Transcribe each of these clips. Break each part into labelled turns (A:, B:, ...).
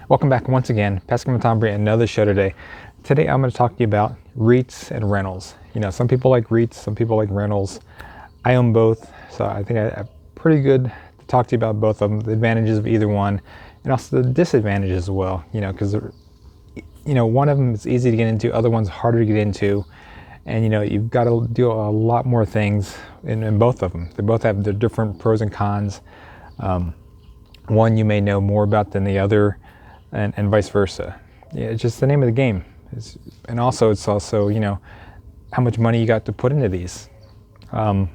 A: Welcome back once again. Pascal Matombre, another show today. Today I'm going to talk to you about REITs and rentals. You know, some people like REITs, some people like rentals. I own both, so I think I'm pretty good to talk to you about both of them, the advantages of either one, and also the disadvantages as well. You know, because one of them is easy to get into, other one's harder to get into, and you've got to do a lot more things in both of them. They both have their different pros and cons. One you may know more about than the other, and vice versa. Yeah, it's just the name of the game. It's also how much money you got to put into these. None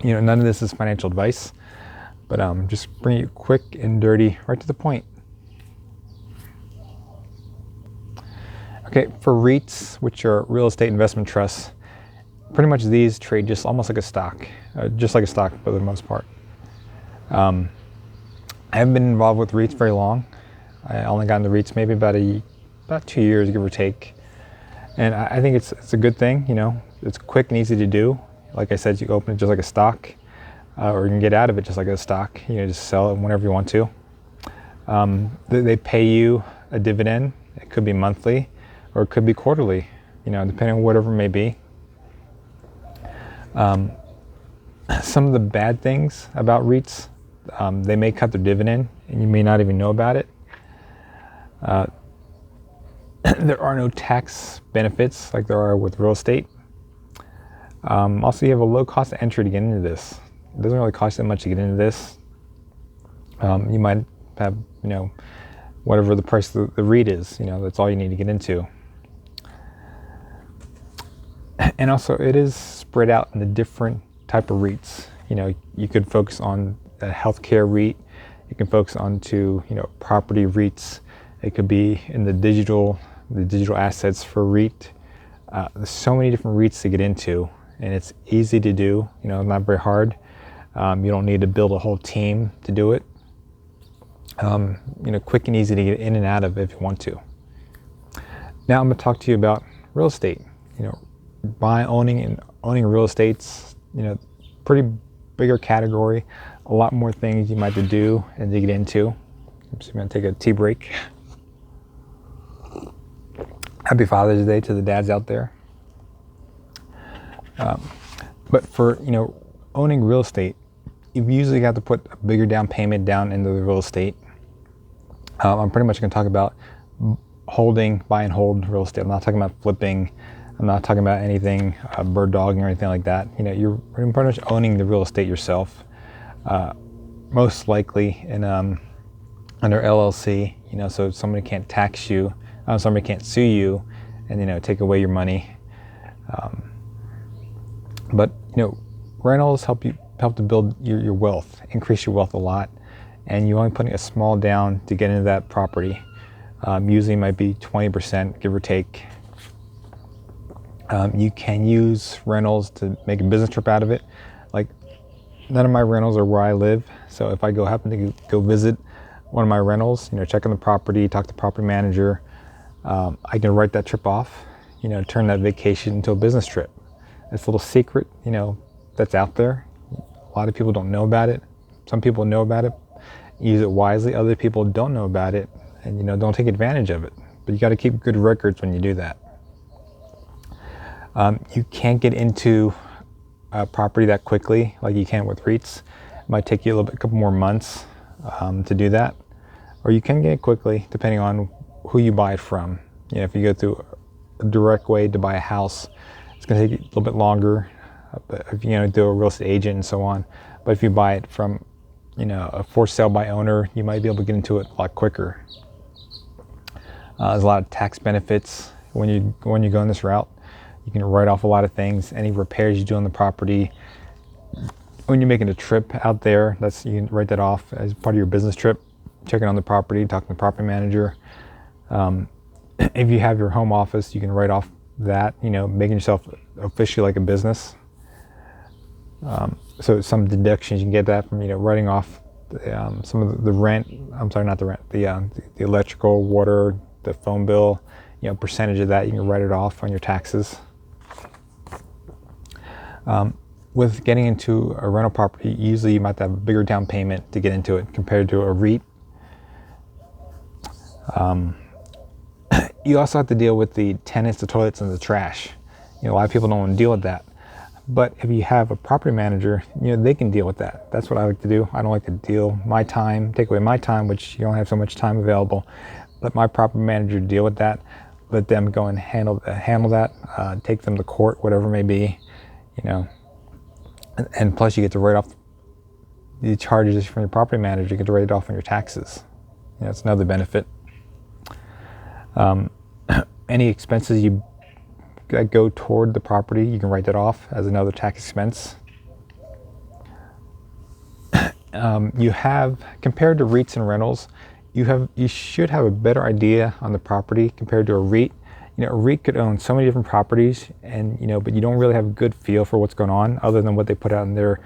A: of this is financial advice, but just bring it quick and dirty, right to the point. Okay, for REITs, which are real estate investment trusts, pretty much these trade just almost like a stock, for the most part. I haven't been involved with REITs very long. I only got into REITs maybe about 2 years, give or take. And I think it's a good thing. It's quick and easy to do. Like I said, you open it just like a stock, or you can get out of it just like a stock. Just sell it whenever you want to. They pay you a dividend. It could be monthly, or it could be quarterly. Depending on whatever it may be. Some of the bad things about REITs, they may cut their dividend, and you may not even know about it. There are no tax benefits like there are with real estate. Also, you have a low cost of entry to get into this. It doesn't really cost that much to get into this. You might have, whatever the price of the REIT is, that's all you need to get into. And also, it is spread out in the different type of REITs. You could focus on a healthcare REIT. You can focus on property REITs. It could be in the digital assets for REIT. There's so many different REITs to get into, and it's easy to do. Not very hard. You don't need to build a whole team to do it. Quick and easy to get in and out of if you want to. Now I'm going to talk to you about real estate. Owning real estate's pretty bigger category. A lot more things you might have to do and to get into. I'm just going to take a tea break. Happy Father's Day to the dads out there. But for owning real estate, you've usually got to put a bigger down payment down into the real estate. I'm pretty much going to talk about buy and hold real estate. I'm not talking about flipping. I'm not talking about anything bird dogging or anything like that. You're pretty much owning the real estate yourself. Most likely under LLC. So somebody can't tax you. Somebody can't sue you and take away your money. But rentals help to build your wealth, increase your wealth a lot, and you're only putting a small down to get into that property. Usually might be 20%, give or take. You can use rentals to make a business trip out of it. Like, none of my rentals are where I live, so if I happen to go visit one of my rentals, check on the property, talk to the property manager, I can write that trip off, turn that vacation into a business trip. It's a little secret, that's out there. A lot of people don't know about it. Some people know about it, use it wisely. Other people don't know about it and, don't take advantage of it. But you got to keep good records when you do that. You can't get into a property that quickly like you can with REITs. It might take you a couple more months to do that. Or you can get it quickly depending on who you buy it from. If you go through a direct way to buy a house, it's going to take you a little bit longer. If you do a real estate agent and so on. But if you buy it from a for sale by owner, you might be able to get into it a lot quicker. There's a lot of tax benefits when you go in this route. You can write off a lot of things, any repairs you do on the property. When you're making a trip out there, you can write that off as part of your business trip. Checking on the property, talking to the property manager. If you have your home office, you can write off that, making yourself officially like a business. So some deductions, you can get that from, writing off some of the rent. I'm sorry, not the rent, the electrical, water, the phone bill, percentage of that, you can write it off on your taxes. With getting into a rental property, usually you might have a bigger down payment to get into it compared to a REIT. You also have to deal with the tenants, the toilets, and the trash. A lot of people don't want to deal with that. But if you have a property manager, they can deal with that. That's what I like to do. I don't like to take away my time, which you don't have so much time available. Let my property manager deal with that. Let them go and handle that. Take them to court, whatever it may be. And plus you get to write off the charges from your property manager. You get to write it off on your taxes. It's another benefit. Any expenses that go toward the property, you can write that off as another tax expense. You have, compared to REITs and rentals, you should have a better idea on the property compared to a REIT. A REIT could own so many different properties, and but you don't really have a good feel for what's going on, other than what they put out in their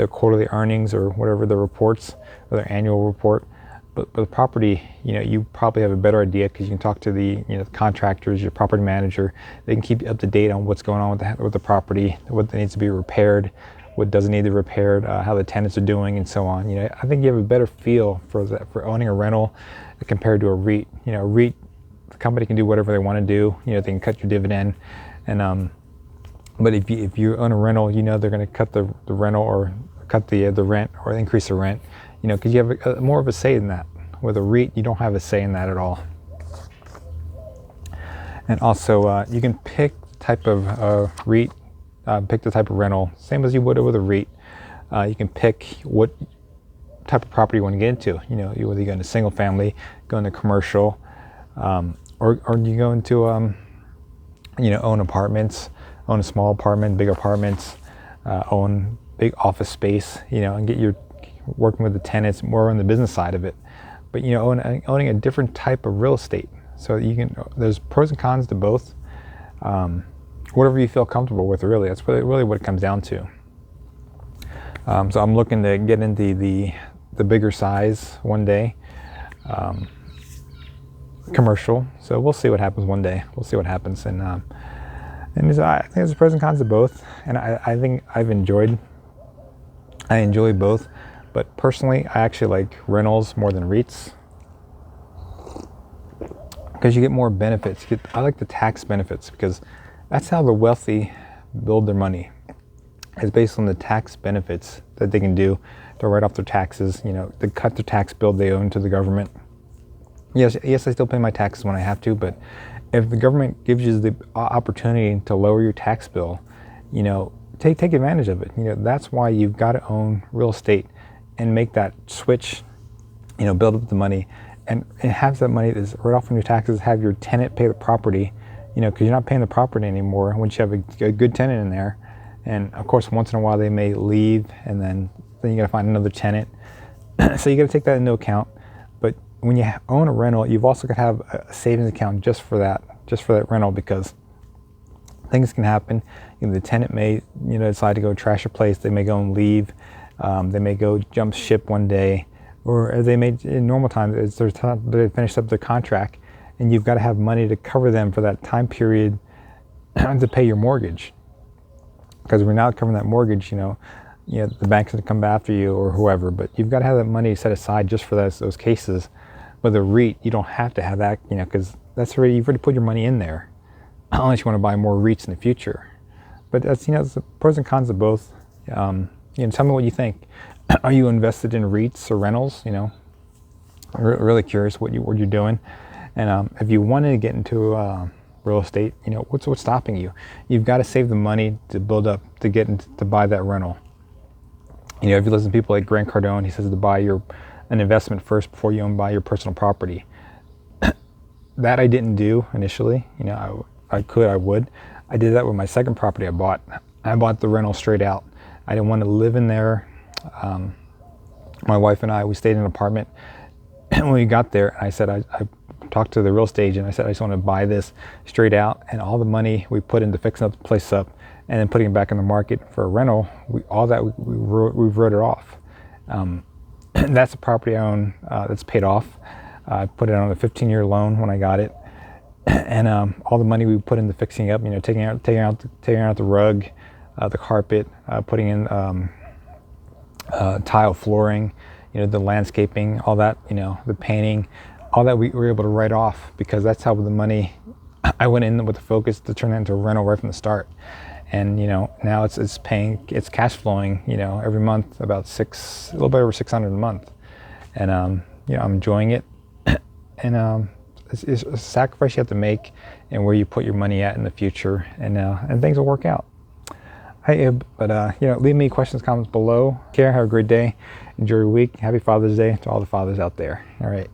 A: quarterly earnings or whatever the reports, or their annual report. But the property, you probably have a better idea because you can talk to the the contractors, your property manager. They can keep you up to date on what's going on with the property, what needs to be repaired, what doesn't need to be repaired, how the tenants are doing, and so on. I think you have a better feel for owning a rental compared to a REIT. REIT, the company can do whatever they want to do. They can cut your dividend, and but if you own a rental, they're going to cut the rental or cut the rent or increase the rent. Because you have more of a say in that. With a REIT, you don't have a say in that at all. And also, you can pick the type of REIT, pick the type of rental, same as you would with a REIT. You can pick what type of property you want to get into. Whether you go into single family, go into commercial, or you go into own apartments, own a small apartment, big apartments, own big office space, and get your working with the tenants more on the business side of it. But owning a different type of real estate, so there's pros and cons to both. Whatever you feel comfortable with, really, that's really what it comes down to. So I'm looking to get into the bigger size one day, commercial. So we'll see what happens one day. We'll see what happens, and I think there's pros and cons to both, and I think I enjoy both. But personally, I actually like rentals more than REITs because you get more benefits. I like the tax benefits because that's how the wealthy build their money. It's based on the tax benefits that they can do to write off their taxes, to cut the tax bill they owe to the government. Yes, I still pay my taxes when I have to, but if the government gives you the opportunity to lower your tax bill, take advantage of it. That's why you've got to own real estate and make that switch, build up the money and have that money that's right off from your taxes, have your tenant pay the property, because you're not paying the property anymore once you have a good tenant in there. And of course, once in a while they may leave, and then you got to find another tenant. So you got to take that into account. But when you own a rental, you've also got to have a savings account just for that rental, because things can happen. The tenant may decide to go trash a place. They may go and leave. They may go jump ship one day, or they may, in normal times, it's their time they finish up their contract, and you've got to have money to cover them for that time period to pay your mortgage. Because we're now covering that mortgage, the bank's going to come after you or whoever, but you've got to have that money set aside just for those cases. With a REIT, you don't have to have that, because you've already put your money in there, unless you want to buy more REITs in the future. But that's, the pros and cons of both. Tell me what you think. Are you invested in REITs or rentals? Really curious what you're doing. And if you wanted to get into real estate, what's stopping you? You've got to save the money to build up to to buy that rental. If you listen to people like Grant Cardone, he says to buy an investment first before you buy your personal property. That I didn't do initially. I would. I did that with my second property I bought. I bought the rental straight out. I didn't want to live in there. My wife and we stayed in an apartment. And when we got there, I said, I talked to the real estate agent. I said, I just want to buy this straight out. And all the money we put into fixing up the place up and then putting it back in the market for a rental, we wrote it off. That's a property I own that's paid off. I put it on a 15-year loan when I got it. And all the money we put into fixing up, taking out the rug, the carpet, putting in tile flooring, the landscaping, all that, the painting, all that we were able to write off, because that's how the money, I went in with the focus to turn it into a rental right from the start. And now it's paying, it's cash flowing, every month about a little bit over 600 a month. And I'm enjoying it. And it's a sacrifice you have to make, and where you put your money at in the future, and things will work out. Hey, but leave me questions, comments below. Care, have a great day, enjoy your week. Happy Father's Day to all the fathers out there. All right.